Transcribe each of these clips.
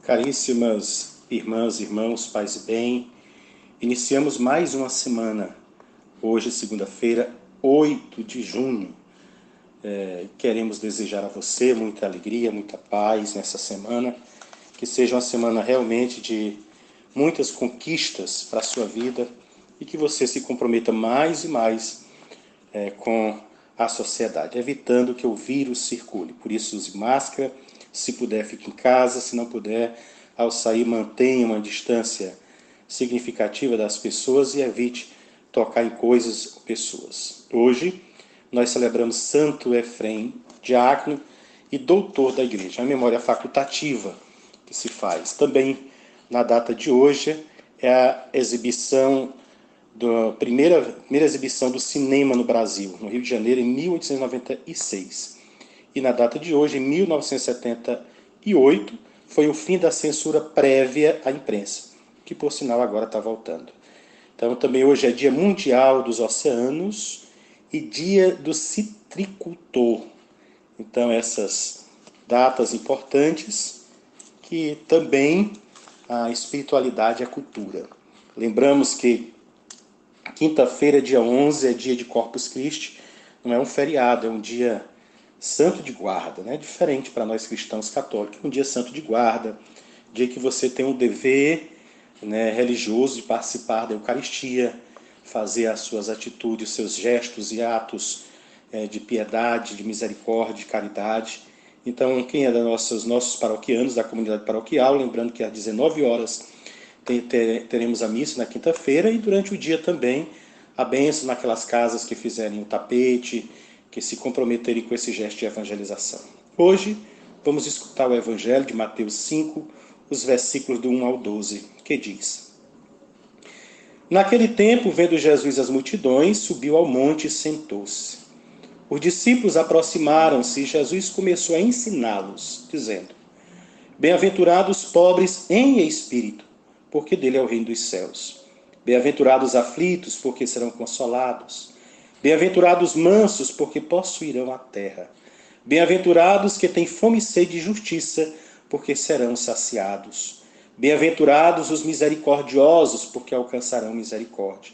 Caríssimas irmãs, irmãos, paz e bem, iniciamos mais uma semana, hoje segunda-feira, 8 de junho. Queremos desejar a você muita alegria, muita paz nessa semana, que seja uma semana realmente de muitas conquistas para a sua vida e que você se comprometa mais e mais com a sociedade, evitando que o vírus circule. Por isso, use máscara, se puder, fique em casa, se não puder, ao sair, mantenha uma distância significativa das pessoas e evite tocar em coisas ou pessoas. Hoje, nós celebramos Santo Efrem, diácono e doutor da igreja, a memória facultativa que se faz. Também, na data de hoje, é a exibição da primeira exibição do cinema no Brasil, no Rio de Janeiro, em 1896. E na data de hoje, em 1978, foi o fim da censura prévia à imprensa, que por sinal agora está voltando. Então também hoje é Dia Mundial dos Oceanos e Dia do Citricultor. Então essas datas importantes que também a espiritualidade e a cultura. Lembramos que quinta-feira, dia 11, é dia de Corpus Christi, não é um feriado, é um dia santo de guarda, né? Diferente para nós cristãos católicos, um dia santo de guarda, dia que você tem um dever, né, religioso de participar da Eucaristia, fazer as suas atitudes, os seus gestos e atos de piedade, de misericórdia, de caridade. Então, quem é nossos paroquianos, da comunidade paroquial, lembrando que às 19 horas teremos a missa na quinta-feira e durante o dia também a bênção naquelas casas que fizerem o tapete, que se comprometerem com esse gesto de evangelização. Hoje vamos escutar o Evangelho de Mateus 5, os versículos do 1 ao 12, que diz: Naquele tempo, vendo Jesus as multidões, subiu ao monte e sentou-se. Os discípulos aproximaram-se e Jesus começou a ensiná-los, dizendo: Bem-aventurados os pobres em espírito, porque dele é o reino dos céus. Bem-aventurados os aflitos, porque serão consolados. Bem-aventurados os mansos, porque possuirão a terra. Bem-aventurados que têm fome e sede de justiça, porque serão saciados. Bem-aventurados os misericordiosos, porque alcançarão misericórdia.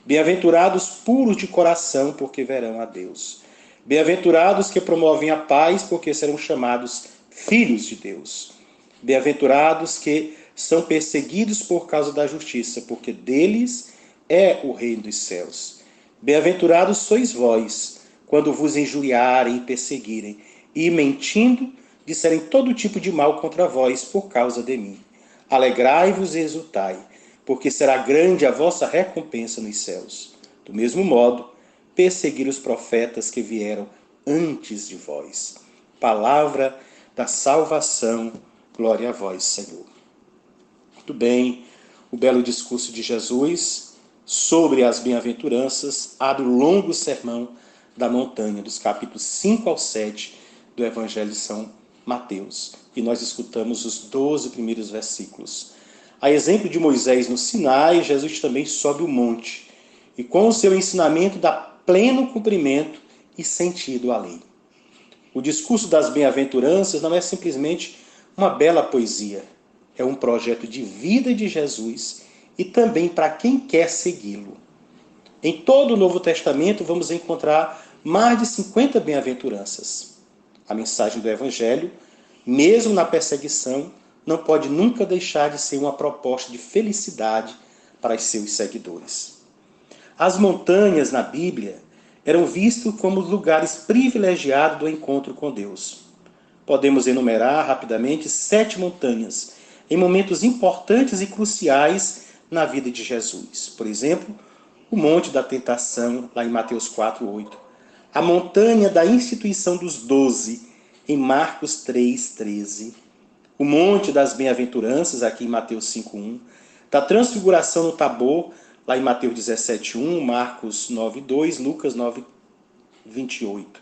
Bem-aventurados puros de coração, porque verão a Deus. Bem-aventurados que promovem a paz, porque serão chamados filhos de Deus. Bem-aventurados que são perseguidos por causa da justiça, porque deles é o reino dos céus. Bem-aventurados sois vós, quando vos injuriarem e perseguirem, e mentindo, disserem todo tipo de mal contra vós por causa de mim. Alegrai-vos e exultai, porque será grande a vossa recompensa nos céus. Do mesmo modo, perseguir os profetas que vieram antes de vós. Palavra da salvação, glória a vós, Senhor. Muito bem, o belo discurso de Jesus sobre as bem-aventuranças abre o longo sermão da montanha, dos capítulos 5 ao 7 do Evangelho de São Mateus. E nós escutamos os 12 primeiros versículos. A exemplo de Moisés no Sinai, Jesus também sobe o monte e com o seu ensinamento dá pleno cumprimento e sentido à lei. O discurso das bem-aventuranças não é simplesmente uma bela poesia, é um projeto de vida de Jesus e também para quem quer segui-lo. Em todo o Novo Testamento vamos encontrar mais de 50 bem-aventuranças. A mensagem do Evangelho, mesmo na perseguição, não pode nunca deixar de ser uma proposta de felicidade para os seus seguidores. As montanhas na Bíblia eram vistas como lugares privilegiados do encontro com Deus. Podemos enumerar rapidamente 7 montanhas em momentos importantes e cruciais na vida de Jesus. Por exemplo, o Monte da Tentação, lá em Mateus 4:8. A montanha da instituição dos 12, em Marcos 3:13. O Monte das Bem-aventuranças, aqui em Mateus 5:1. Da Transfiguração no Tabor, lá em Mateus 17:1, Marcos 9:2, Lucas 9:28.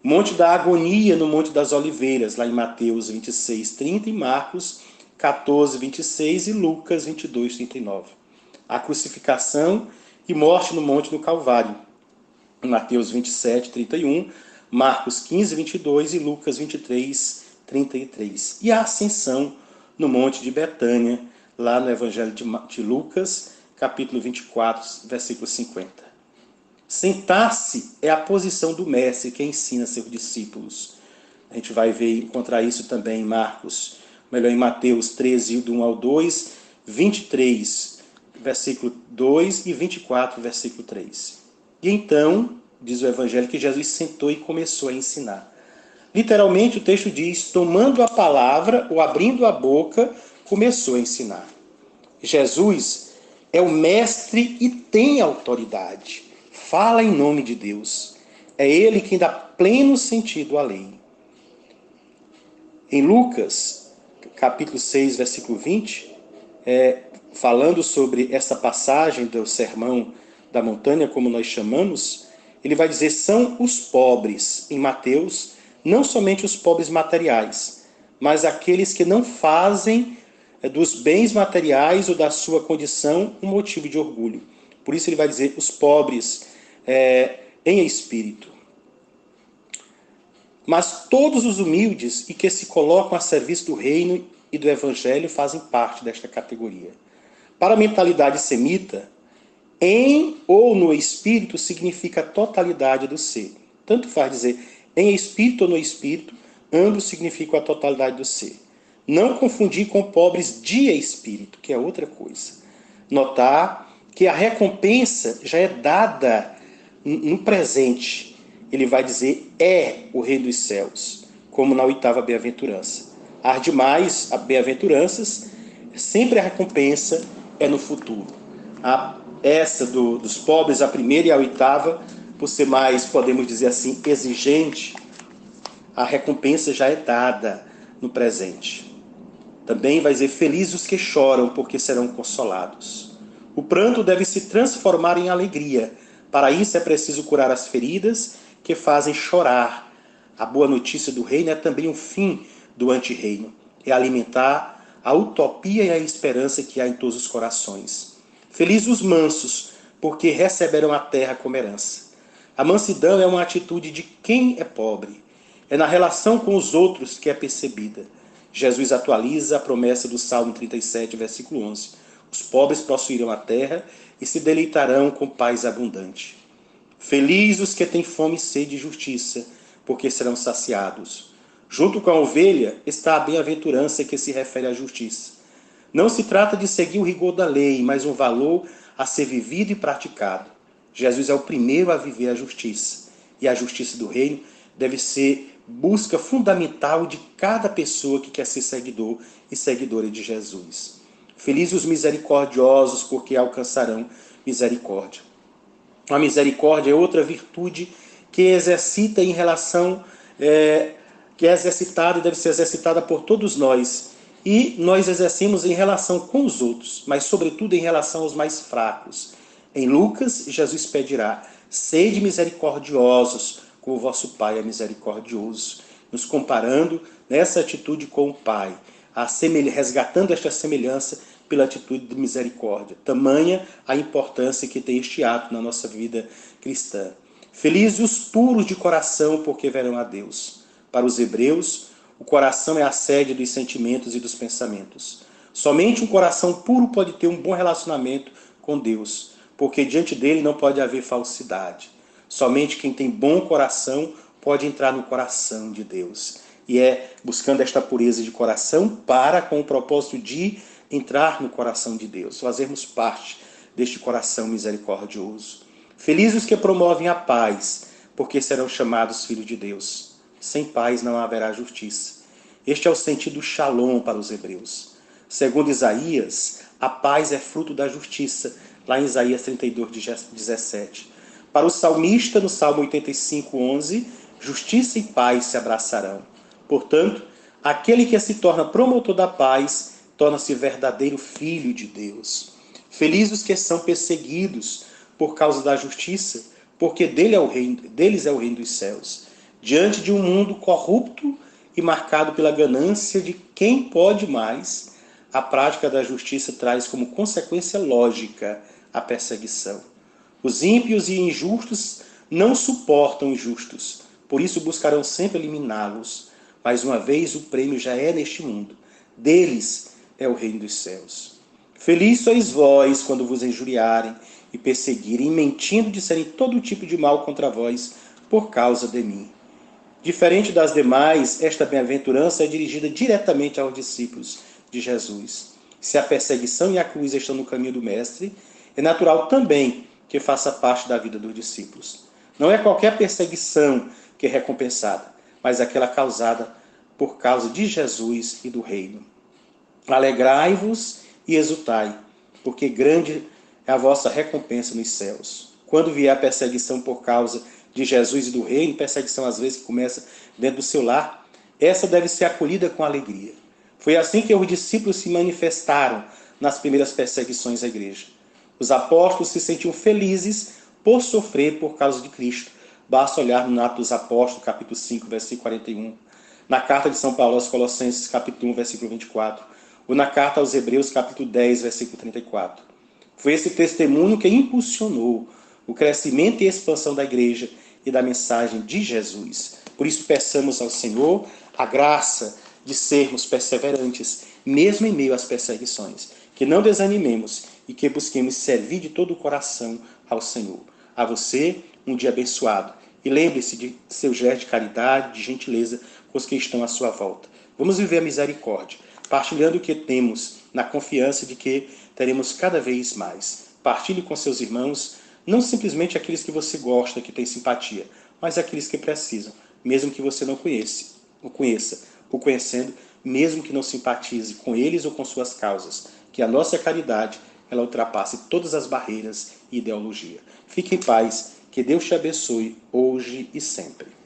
O Monte da Agonia no Monte das Oliveiras, lá em Mateus 26:30 e Marcos 14:26 e Lucas 22:39. A crucificação e morte no Monte do Calvário, em Mateus 27:31, Marcos 15:22 e Lucas 23:33. E a ascensão no Monte de Betânia, lá no Evangelho de Lucas, capítulo 24, versículo 50. Sentar-se é a posição do mestre que ensina seus discípulos. A gente vai encontrar isso também em Marcos, melhor em Mateus 13, do 1 ao 2, 23, versículo 2 e 24, versículo 3. E então, diz o Evangelho, que Jesus sentou e começou a ensinar. Literalmente o texto diz, tomando a palavra ou abrindo a boca, começou a ensinar. Jesus é o mestre e tem autoridade. Fala em nome de Deus. É ele quem dá pleno sentido à lei. Em Lucas, capítulo 6, versículo 20, falando sobre essa passagem do sermão da montanha, como nós chamamos, ele vai dizer, são os pobres, em Mateus, não somente os pobres materiais, mas aqueles que não fazem dos bens materiais ou da sua condição um motivo de orgulho. Por isso ele vai dizer, os pobres em espírito. Mas todos os humildes e que se colocam a serviço do reino e do evangelho fazem parte desta categoria. Para a mentalidade semita, em ou no espírito significa a totalidade do ser. Tanto faz dizer em espírito ou no espírito, ambos significam a totalidade do ser. Não confundir com pobres de espírito, que é outra coisa. Notar que a recompensa já é dada no presente. Ele vai dizer, é o reino dos céus, como na 8ª bem-aventurança. As demais bem-aventuranças, sempre a recompensa é no futuro. Essa dos pobres, a 1ª e a 8ª, por ser mais, podemos dizer assim, exigente, a recompensa já é dada no presente. Também vai dizer, felizes os que choram, porque serão consolados. O pranto deve se transformar em alegria. Para isso é preciso curar as feridas que fazem chorar. A boa notícia do reino é também o fim do antirreino. É alimentar a utopia e a esperança que há em todos os corações. Felizes os mansos, porque receberão a terra como herança. A mansidão é uma atitude de quem é pobre. É na relação com os outros que é percebida. Jesus atualiza a promessa do Salmo 37, versículo 11. Os pobres possuirão a terra e se deleitarão com paz abundante. Felizes os que têm fome e sede de justiça, porque serão saciados. Junto com a ovelha está a bem-aventurança que se refere à justiça. Não se trata de seguir o rigor da lei, mas um valor a ser vivido e praticado. Jesus é o primeiro a viver a justiça. E a justiça do reino deve ser busca fundamental de cada pessoa que quer ser seguidor e seguidora de Jesus. Felizes os misericordiosos, porque alcançarão misericórdia. A misericórdia é outra virtude que exercita em relação, que é exercitada e deve ser exercitada por todos nós. E nós exercemos em relação com os outros, mas sobretudo em relação aos mais fracos. Em Lucas, Jesus pedirá, sede misericordiosos, como o vosso Pai é misericordioso. Nos comparando nessa atitude com o Pai, resgatando esta semelhança pela atitude de misericórdia. Tamanha a importância que tem este ato na nossa vida cristã. Felizes os puros de coração, porque verão a Deus. Para os hebreus, o coração é a sede dos sentimentos e dos pensamentos. Somente um coração puro pode ter um bom relacionamento com Deus, porque diante dele não pode haver falsidade. Somente quem tem bom coração pode entrar no coração de Deus. E é buscando esta pureza de coração para, com o propósito de entrar no coração de Deus, fazermos parte deste coração misericordioso. Felizes os que promovem a paz, porque serão chamados filhos de Deus. Sem paz não haverá justiça. Este é o sentido shalom para os hebreus. Segundo Isaías, a paz é fruto da justiça, lá em Isaías 32, 17. Para o salmista, no Salmo 85, 11, justiça e paz se abraçarão. Portanto, aquele que se torna promotor da paz, torna-se verdadeiro filho de Deus. Felizes os que são perseguidos por causa da justiça, porque deles é o reino dos céus. Diante de um mundo corrupto e marcado pela ganância de quem pode mais, a prática da justiça traz como consequência lógica a perseguição. Os ímpios e injustos não suportam os justos, por isso buscarão sempre eliminá-los. Mais uma vez, o prêmio já é neste mundo. deles é o reino dos céus. Feliz sois vós quando vos injuriarem e perseguirem, mentindo, disserem todo tipo de mal contra vós por causa de mim. Diferente das demais, esta bem-aventurança é dirigida diretamente aos discípulos de Jesus. Se a perseguição e a cruz estão no caminho do Mestre, é natural também que faça parte da vida dos discípulos. Não é qualquer perseguição que é recompensada, mas aquela causada por causa de Jesus e do reino. Alegrai-vos e exultai, porque grande é a vossa recompensa nos céus. Quando vier a perseguição por causa de Jesus e do reino, perseguição às vezes que começa dentro do seu lar, essa deve ser acolhida com alegria. Foi assim que os discípulos se manifestaram nas primeiras perseguições à igreja. Os apóstolos se sentiam felizes por sofrer por causa de Cristo. Basta olhar no Atos dos Apóstolos, capítulo 5, versículo 41, na carta de São Paulo aos Colossenses, capítulo 1, versículo 24, ou na carta aos Hebreus, capítulo 10, versículo 34. Foi esse testemunho que impulsionou o crescimento e expansão da igreja e da mensagem de Jesus. Por isso, peçamos ao Senhor a graça de sermos perseverantes, mesmo em meio às perseguições. Que não desanimemos e que busquemos servir de todo o coração ao Senhor. A você, um dia abençoado. E lembre-se de seu gesto de caridade, de gentileza com os que estão à sua volta. Vamos viver a misericórdia, partilhando o que temos, na confiança de que teremos cada vez mais. Partilhe com seus irmãos, não simplesmente aqueles que você gosta, que tem simpatia, mas aqueles que precisam, mesmo que você não conheça, o conhecendo, mesmo que não simpatize com eles ou com suas causas. Que a nossa caridade, ela ultrapasse todas as barreiras e ideologia. Fique em paz, que Deus te abençoe hoje e sempre.